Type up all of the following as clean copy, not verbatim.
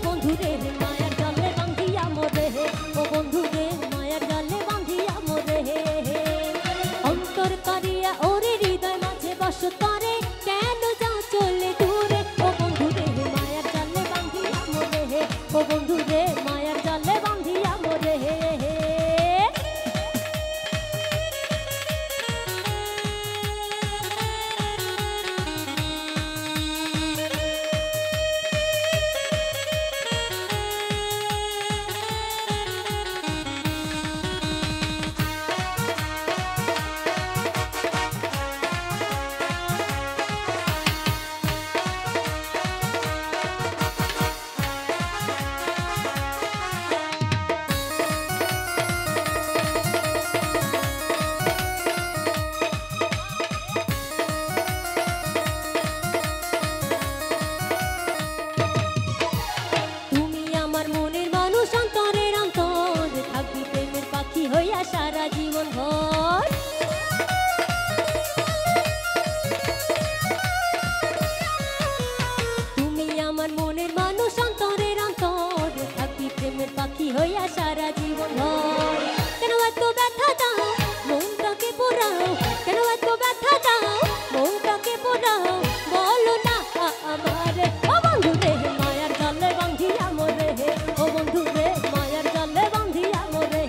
বন্ধু রে মায়ার জালে বাঁধিয়া মোরে, ও বন্ধু রে মায়ার জালে বাঁধিয়া মোরে। অন্তর করিয়া ওরে হৃদয় মাঝে বসত করে, কেন যাও চলে দূরে, ও বন্ধু রে মায়ার জালে বাঁধিয়া মোরে, ও বন্ধু রে মায়ার জালে বাঁধিয়া মোরে। হইয়া সারা জীবন ভর তুমি আমার মনের মানুষ, অন্তরের অন্তর থাকি প্রেমের পাখি হইয়া সারা জীবন ভর। কেন এত ব্যথা দাও মনটাকে পোড়াও, কেন এত ব্যথা দাও মনটাকে পোড়াও, বলো না আমারে, ও বন্ধু রে মায়ার জালে বাঁধিয়া মোরে, ও বন্ধু রে মায়ার জালে বাঁধিয়া মোরে।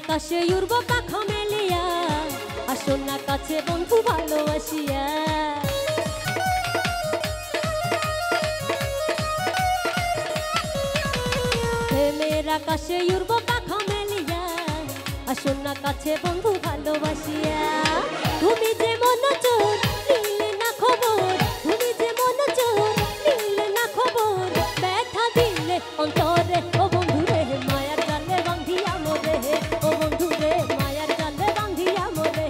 আকাশে উড়ব পাখা মেলিয়া, আসো না কাছে বন্ধু ভালোবাসিয়া। প্রেমের আকাশে উড়ব পাখা মেলিয়া, আসো না কাছে বন্ধু ভালোবাসিয়া। তুমি যে মন চোর নিলে না খবর, তুমি যে মন চোর নিলে না খবর, ব্যথা দিলে অন্তরে, ও বন্ধু রে মায়ার জালে বাঁধিয়া মোরে, ও বন্ধু রে মায়ার জালে বাঁধিয়া মোরে।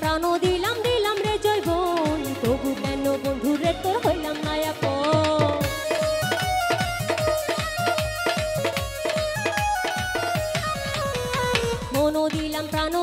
প্রাণও দিলাম দিলাম রে জয়বন, তবু কেন বন্ধু রে তোর হইলাম না আপন। মনও দিলাম প্রাণও